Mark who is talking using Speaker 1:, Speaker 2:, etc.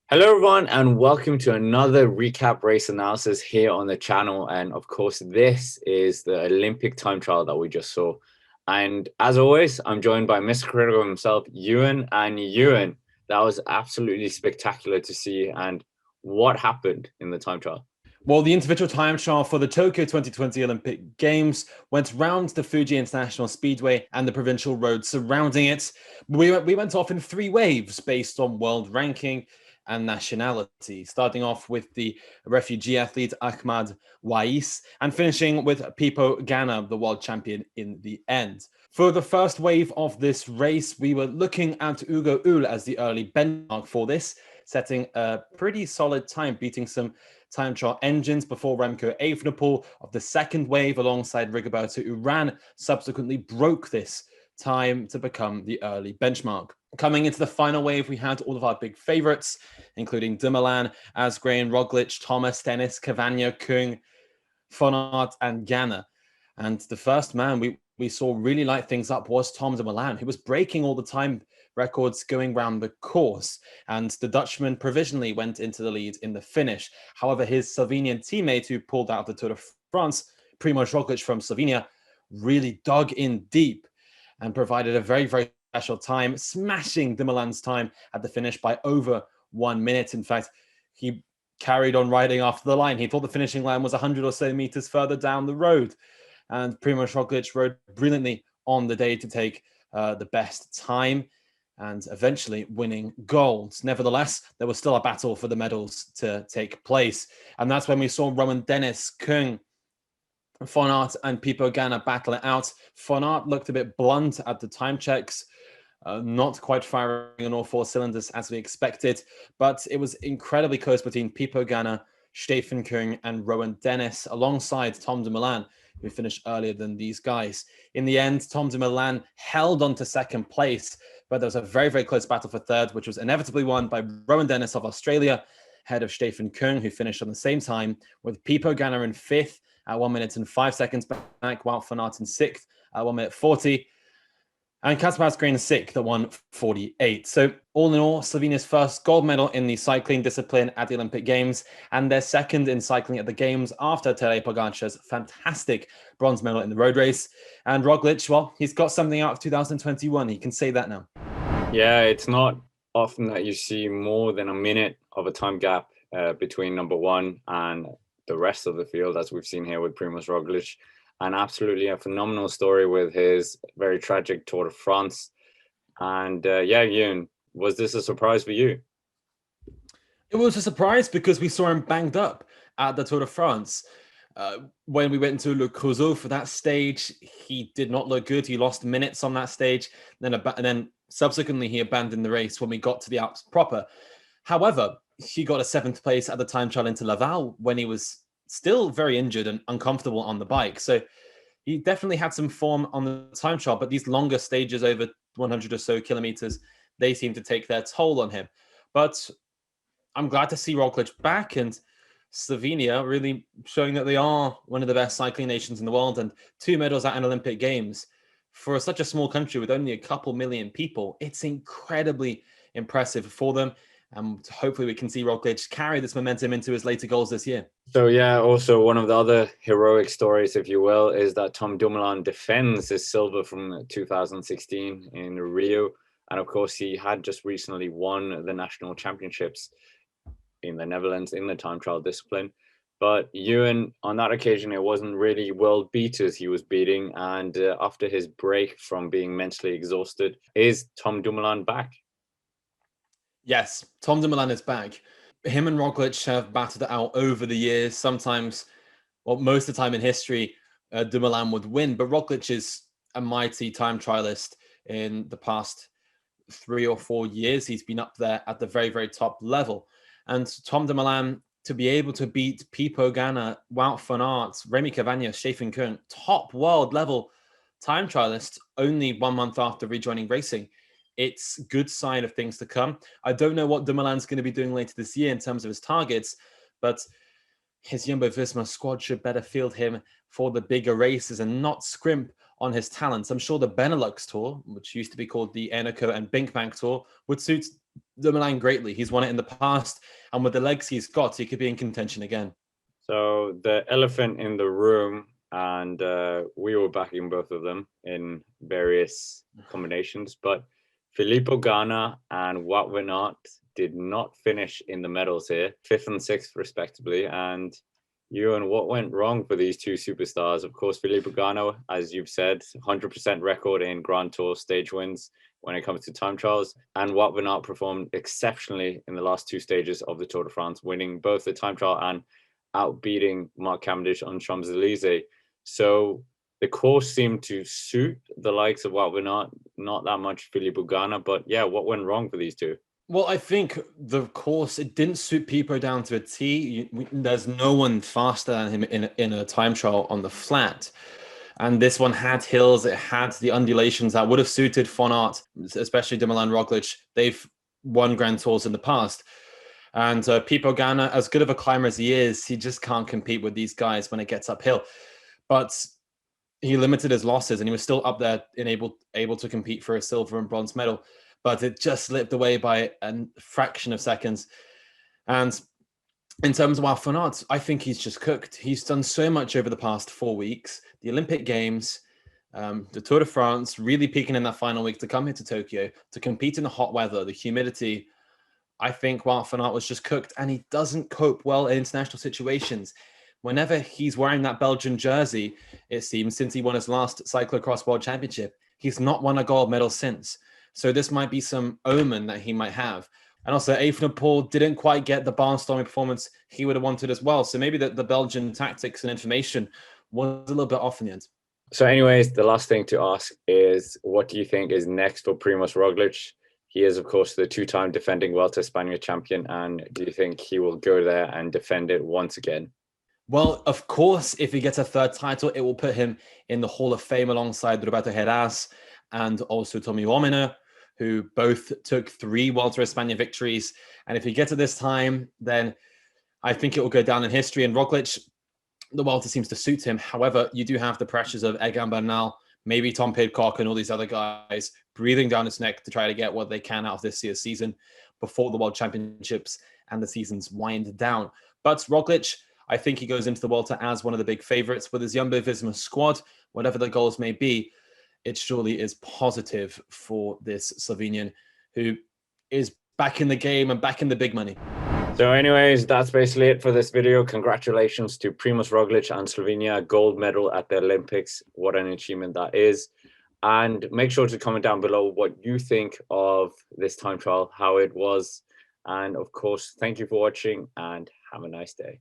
Speaker 1: Hello, everyone, and welcome to another recap race analysis here on the channel. And of course, this is the Olympic time trial that we just saw. And as always, I'm joined by Mr. Critical himself, Ewan. And Ewan, that was absolutely spectacular to see. And what happened in the time trial?
Speaker 2: Well, the individual time trial for the Tokyo 2020 Olympic Games went round the Fuji International Speedway and the provincial roads surrounding it. We went off in three waves based on world ranking and nationality, starting off with the refugee athlete Ahmad Wais and finishing with Filippo Ganna, the world champion in the end. For the first wave of this race, we were looking at Ugo Ul as the early benchmark for this, setting a pretty solid time, beating some time trial engines before Remco Evenepoel of the second wave alongside Rigoberto Urán subsequently broke this time to become the early benchmark. Coming into the final wave, we had all of our big favorites, including Dumoulin, Asgreen, Roglic, Thomas, Dennis, Cavagna, Kung, Van Aert, and Ganna. And the first man we saw really light things up was Tom Dumoulin, who was breaking all the time records going round the course. And the Dutchman provisionally went into the lead in the finish. However, his Slovenian teammate who pulled out the Tour de France, Primož Roglič from Slovenia, really dug in deep and provided a very, very special time, smashing Dumoulin's time at the finish by over 1 minute. In fact, he carried on riding after the line. He thought the finishing line was 100 or so meters further down the road. And Primož Roglič rode brilliantly on the day to take the best time and eventually winning gold. Nevertheless, there was still a battle for the medals to take place. And that's when we saw Rohan Dennis, Kung, Van Aert and Filippo Ganna battle it out. Van Aert looked a bit blunt at the time checks, not quite firing on all four cylinders as we expected, but it was incredibly close between Filippo Ganna, Stefan Kung and Rohan Dennis alongside Tom Dumoulin, who finished earlier than these guys. In the end, Tom Dumoulin held on to second place, but there was a very, very close battle for third, which was inevitably won by Rohan Dennis of Australia, ahead of Stefan Kung, who finished on the same time, with Filippo Ganna in fifth at 1 minute and 5 seconds back, Wout van Aert in sixth at 1 minute 40, and Kasper Asgreen sixth at 1:48. So all in all, Slovenia's first gold medal in the cycling discipline at the Olympic Games, and their second in cycling at the Games after Tadej Pogacar's fantastic bronze medal in the road race. And Roglic, well, he's got something out of 2021. He can say that now.
Speaker 1: Yeah, it's not often that you see more than a minute of a time gap between number one and the rest of the field, as we've seen here with Primož Roglič. And absolutely a phenomenal story with his very tragic Tour de France. And yeah, Ewan, was this a surprise for you?
Speaker 2: It was a surprise because we saw him banged up at the Tour de France. When we went into Le Creusot for that stage, he did not look good. He lost minutes on that stage. And then subsequently, he abandoned the race when we got to the Alps proper. However, he got a seventh place at the time trial into Laval when he was still very injured and uncomfortable on the bike. So he definitely had some form on the time trial, but these longer stages over 100 or so kilometers, they seem to take their toll on him. But I'm glad to see Roglic back and Slovenia really showing that they are one of the best cycling nations in the world, and 2 medals at an Olympic Games. For such a small country with only a couple million people, it's incredibly impressive for them. And hopefully we can see Roglic carry this momentum into his later goals this year.
Speaker 1: So yeah, also one of the other heroic stories, if you will, is that Tom Dumoulin defends his silver from 2016 in Rio. And of course, he had just recently won the national championships in the Netherlands in the time trial discipline. But Ewan, on that occasion, it wasn't really world beaters he was beating. And after his break from being mentally exhausted, is Tom Dumoulin back?
Speaker 2: Yes, Tom Dumoulin is back. Him and Roglic have battled it out over the years. Sometimes, well, most of the time in history, Dumoulin would win. But Roglic is a mighty time trialist. In the past 3 or 4 years, he's been up there at the very, very top level. And Tom Dumoulin, to be able to beat Filippo Ganna, Wout van Aert, Remy Cavagna, Stefan Kung, top world level time trialists, only 1 month after rejoining racing, it's a good sign of things to come. I don't know what Dumoulin's going to be doing later this year in terms of his targets, but his Jumbo-Visma squad should better field him for the bigger races and not scrimp on his talents. I'm sure the Benelux Tour, which used to be called the Eneco and Binkbank Tour, would suit Dumoulin greatly. He's won it in the past, and with the legs he's got, he could be in contention again.
Speaker 1: So the elephant in the room, and we were backing both of them in various combinations, but Filippo Ganna and Wout van Aert did not finish in the medals here, 5th and 6th respectively. And Ewan, what went wrong for these two superstars? Of course, Filippo Ganna, as you've said, 100% record in Grand Tour stage wins when it comes to time trials. And Wout van Aert performed exceptionally in the last two stages of the Tour de France, winning both the time trial and outbeating Mark Cavendish on Champs-Elysees. So the course seemed to suit the likes of Wout van Aert, not that much Filippo Ganna. But yeah, what went wrong for these two?
Speaker 2: Well, I think the course, it didn't suit Pipo down to a T. There's no one faster than him in a time trial on the flat. And this one had hills, it had the undulations that would have suited Van Aert, especially Dumoulin and Roglic. They've won Grand Tours in the past. And Pipo Ganna, as good of a climber as he is, he just can't compete with these guys when it gets uphill. But he limited his losses, and he was still up there and able to compete for a silver and bronze medal. But it just slipped away by a fraction of seconds. And in terms of Wout van Aert, I think he's just cooked. He's done so much over the past 4 weeks. The Olympic Games, the Tour de France, really peaking in that final week to come here to Tokyo, to compete in the hot weather, the humidity. I think Wout van Aert was just cooked, and he doesn't cope well in international situations. Whenever he's wearing that Belgian jersey, it seems, since he won his last cyclocross world championship, he's not won a gold medal since. So this might be some omen that he might have. And also, Evenepoel didn't quite get the barnstorming performance he would have wanted as well. So maybe the Belgian tactics and information was a little bit off in the end.
Speaker 1: So anyways, the last thing to ask is, what do you think is next for Primož Roglič? He is, of course, the two-time defending Vuelta España champion. And do you think he will go there and defend it once again?
Speaker 2: Well, of course, if he gets a third title, it will put him in the Hall of Fame alongside Roberto Heras and also Tommy Wominer, who both took 3 Vuelta España victories. And if he gets it this time, then I think it will go down in history. And Roglic, the Vuelta seems to suit him. However, you do have the pressures of Egan Bernal, maybe Tom Pidcock and all these other guys breathing down his neck to try to get what they can out of this year's season before the World Championships and the seasons wind down. But Roglic, I think he goes into the Vuelta as one of the big favorites with his Jumbo-Visma squad. Whatever the goals may be, it surely is positive for this Slovenian who is back in the game and back in the big money.
Speaker 1: So anyways, that's basically it for this video. Congratulations to Primož Roglič and Slovenia, gold medal at the Olympics. What an achievement that is. And make sure to comment down below what you think of this time trial, how it was. And of course, thank you for watching and have a nice day.